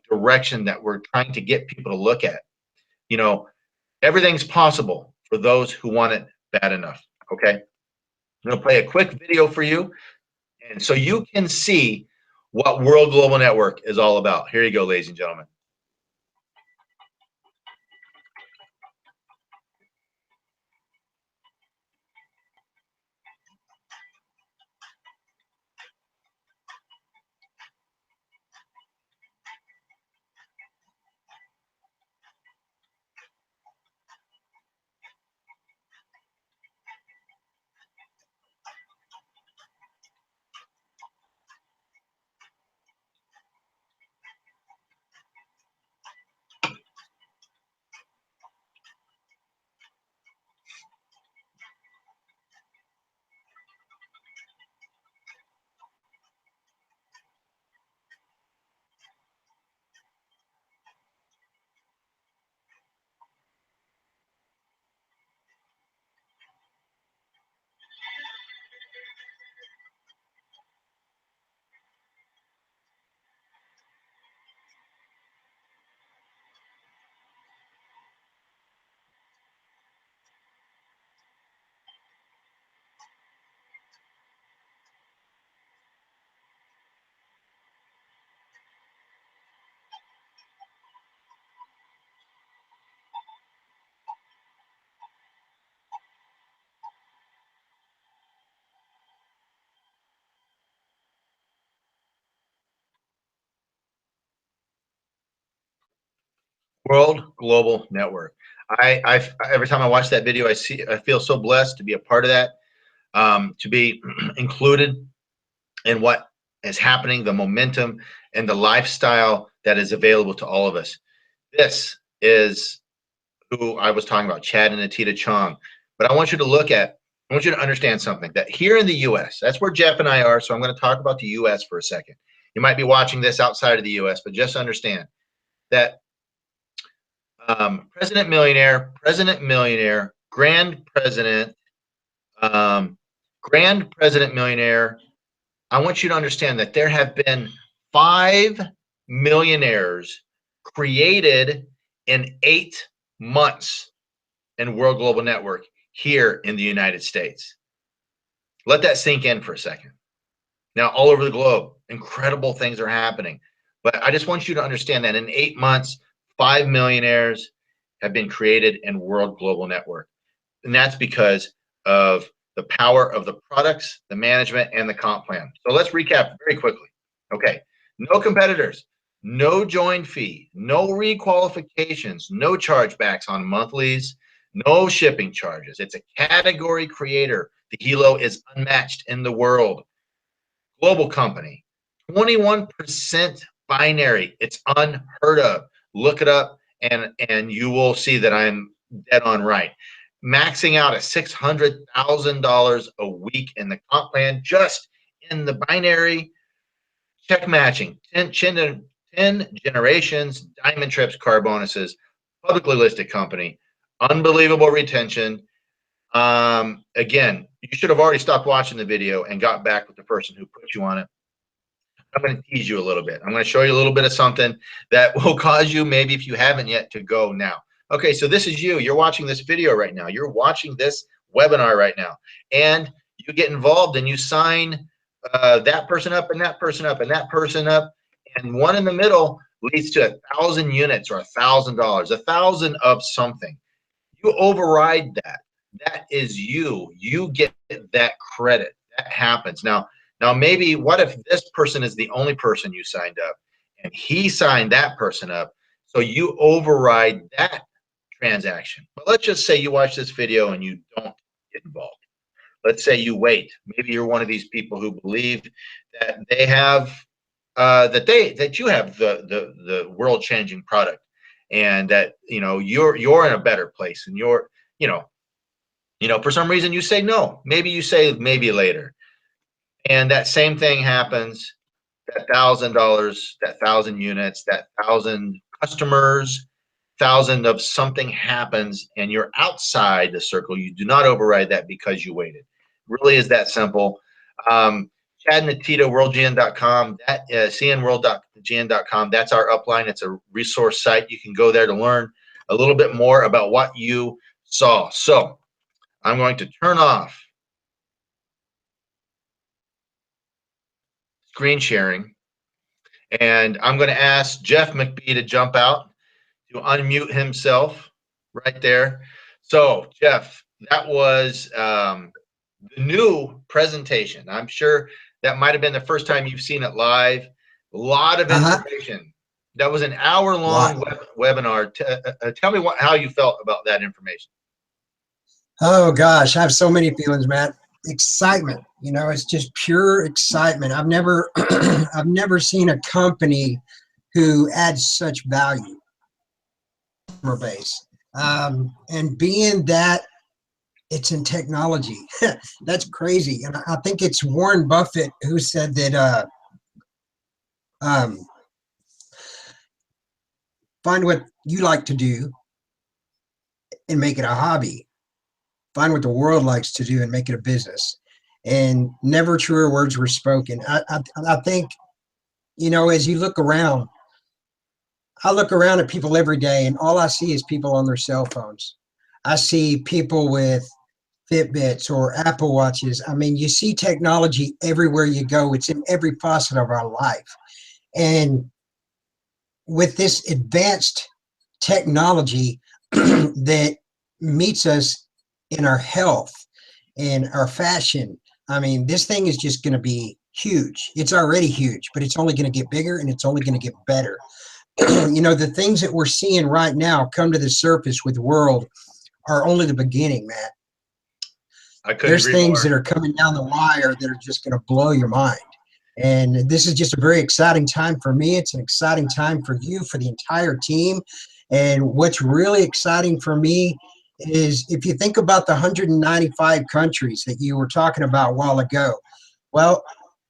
direction that we're trying to get people to look at. you know, everything's possible for those who want it bad enough. Okay. I'm going to play a quick video for you, and so you can see what World Global Network is all about. Here you go, ladies and gentlemen. World Global Network. Every time I watch that video, I feel so blessed to be a part of that, to be included in what is happening, the momentum and the lifestyle that is available to all of us. This is who I was talking about, Chad and Anita Chong. But I want you to understand something, that here in the US, that's where Jeff and I are. So I'm going to talk about the US for a second. You might be watching this outside of the US, but just understand that President Millionaire, Grand President Millionaire. I want you to understand that there have been 5 millionaires created in 8 months in World Global Network here in the United States. Let that sink in for a second. Now, all over the globe, incredible things are happening. But I just want you to understand that in 8 months, 5 millionaires have been created in World Global Network. And that's because of the power of the products, the management, and the comp plan. So let's recap very quickly. Okay, no competitors, no join fee, no requalifications, no chargebacks on monthlies, no shipping charges. It's a category creator. The Hilo is unmatched in the world. Global company, 21% binary. It's unheard of. Look it up, and you will see that I'm dead on right. Maxing out at $600,000 a week in the comp plan, just in the binary. Check matching, 10 generations, diamond trips, car bonuses, publicly listed company, unbelievable retention. Again, you should have already stopped watching the video and got back with the person who put you on it. I'm going to tease you a little bit. I'm going to show you a little bit of something that will cause you, maybe if you haven't yet, to go now. Okay, so this is you. You're watching this video right now. You're watching this webinar right now. And you get involved and you sign that person up and that person up and that person up. And one in the middle leads to 1,000 units or $1,000, 1,000 of something. You override that. That is you. You get that credit. That happens. Now maybe what if this person is the only person you signed up and he signed that person up, so you override that transaction. But let's just say you watch this video and you don't get involved. Let's say you wait. Maybe you're one of these people who believe that they have that you have the world changing product, and that you're in a better place, and you're for some reason you say no. Maybe you say maybe later. And that same thing happens, that $1,000, that 1,000 units, that 1,000 customers, 1,000 of something happens, and you're outside the circle. You do not override that because you waited. Really is that simple. Chad and Anita, worldgn.com, cnworld.gn.com, that's our upline. It's a resource site. You can go there to learn a little bit more about what you saw. So I'm going to turn off screen sharing, and I'm going to ask Jeff McBee to jump out to unmute himself right there. So Jeff, that was the new presentation. I'm sure that might have been the first time you've seen it live. A lot of information. That was an hour-long webinar. Tell me how you felt about that information. Oh gosh, I have so many feelings, Matt. Excitement, you know, it's just pure excitement. I've never, I've never seen a company who adds such value to customer base. And being that it's in technology, that's crazy. And I think it's Warren Buffett who said that um, find what you like to do and make it a hobby. Find what the world likes to do and make it a business. And never truer words were spoken. I think, you know, as you look around, I look around at people every day and all I see is people on their cell phones. I see people with Fitbits or Apple Watches. I mean, you see technology everywhere you go. It's in every facet of our life. And with this advanced technology that meets us in our health and our fashion, I mean, this thing is just going to be huge. It's already huge, but it's only going to get bigger and it's only going to get better. You know, the things that we're seeing right now come to the surface with the world are only the beginning, Matt. There's things that are coming down the wire that are just going to blow your mind. And this is just a very exciting time for me. It's an exciting time for you, for the entire team. And what's really exciting for me is if you think about the 195 countries that you were talking about a while ago, well,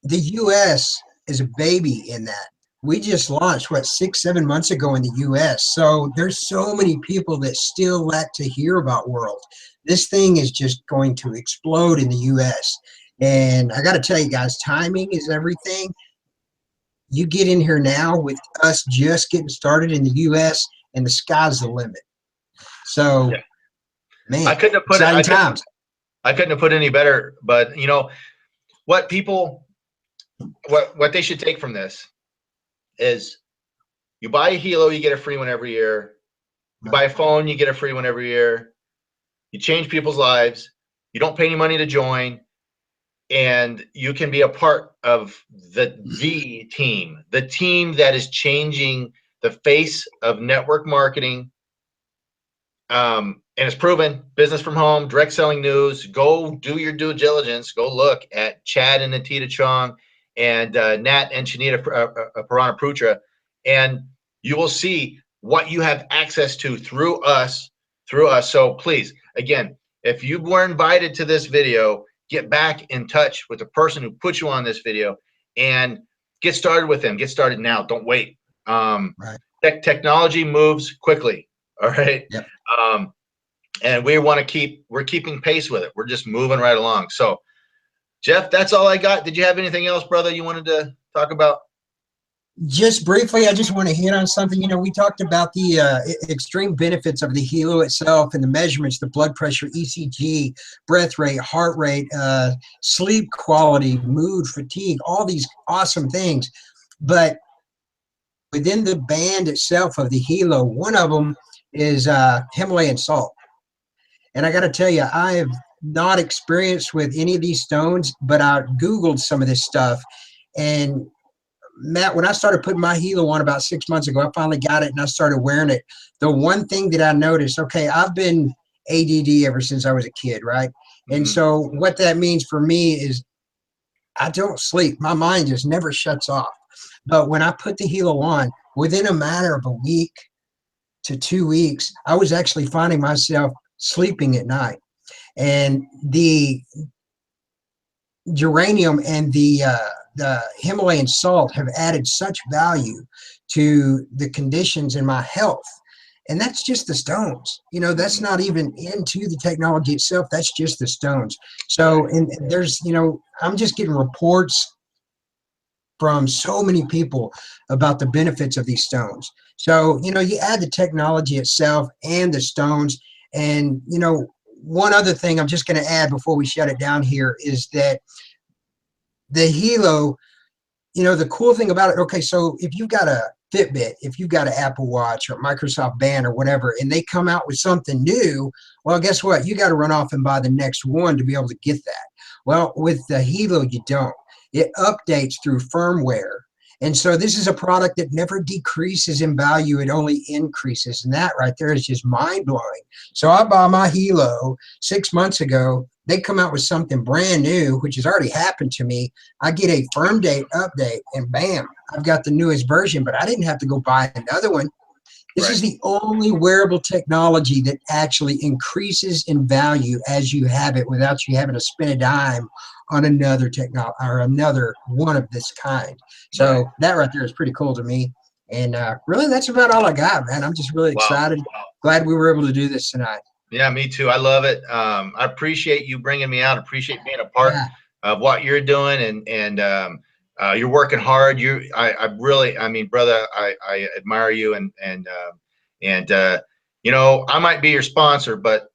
the U.S. is a baby in that. We just launched, what, 6-7 months ago in the U.S. So there's so many people that still lack to hear about World. This thing is just going to explode in the U.S. And I got to tell you guys, timing is everything. You get in here now with us just getting started in the U.S. and the sky's the limit. So, yeah. Man, I couldn't have put exciting times. I couldn't have put any better. But you know what people, what they should take from this is, you buy a Hilo, you get a free one every year. You buy a phone, you get a free one every year. You change people's lives. You don't pay any money to join. And you can be a part of the team that is changing the face of network marketing. And it's proven. Business from home, direct selling news. Go do your due diligence. Go look at Chad and Anita Chong and Nat and Shanita Purana Prutra, and you will see what you have access to through us. So please, again, if you were invited to this video, get back in touch with the person who put you on this video and get started with them. Get started now. Don't wait. Right. Technology moves quickly. All right. Yep. And we're keeping pace with it. We're just moving right along. So, Jeff, that's all I got. Did you have anything else, brother, you wanted to talk about? Just briefly, I just want to hit on something. You know, we talked about the extreme benefits of the Hilo itself and the measurements, the blood pressure, ECG, breath rate, heart rate, sleep quality, mood, fatigue, all these awesome things. But within the band itself of the Hilo, one of them is Himalayan salt. And I got to tell you, I have not experienced with any of these stones, but I Googled some of this stuff. And Matt, when I started putting my Hilo on about 6 months ago, I finally got it and I started wearing it. The one thing that I noticed, okay, I've been ADD ever since I was a kid, right? Mm-hmm. And so what that means for me is I don't sleep. My mind just never shuts off. But when I put the Hilo on, within a matter of a week to 2 weeks, I was actually finding myself sleeping at night. And the geranium and the Himalayan salt have added such value to the conditions in my health. And that's just the stones. You know, that's not even into the technology itself. That's just the stones. So, and there's, you know, I'm just getting reports from so many people about the benefits of these stones. So, you know, you add the technology itself and the stones. And, you know, one other thing I'm just going to add before we shut it down here is that the Hilo, you know, the cool thing about it, okay, so if you've got a Fitbit, if you've got an Apple Watch or Microsoft Band or whatever, and they come out with something new, well, guess what? You got to run off and buy the next one to be able to get that. Well, with the Hilo, you don't. It updates through firmware. And so this is a product that never decreases in value. It only increases. And that right there is just mind blowing. So I bought my Hilo 6 months ago. They come out with something brand new, which has already happened to me. I get a firm date update and bam, I've got the newest version, but I didn't have to go buy another one. This Right. is the only wearable technology that actually increases in value as you have it without you having to spend a dime on another technology or another one of this kind. So Right. that right there is pretty cool to me. And really, that's about all I got, man. I'm just really Wow. excited. Glad we were able to do this tonight. Yeah, me too. I love it. I appreciate you bringing me out. Appreciate being a part Yeah, of what you're doing, and you're working hard. I really, I mean, brother, I admire you, and you know, I might be your sponsor, but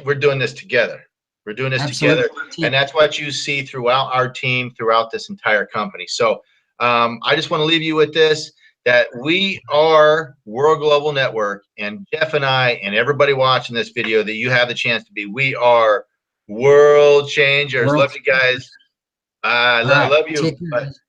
we're doing this together. We're doing this together, absolutely. and that's what you see throughout our team, throughout this entire company. So, I just want to leave you with this, that we are World Global Network, and Jeff and I and everybody watching this video that you have the chance to be, we are world changers. World. Love you guys. I All right. love you. Take care, But guys.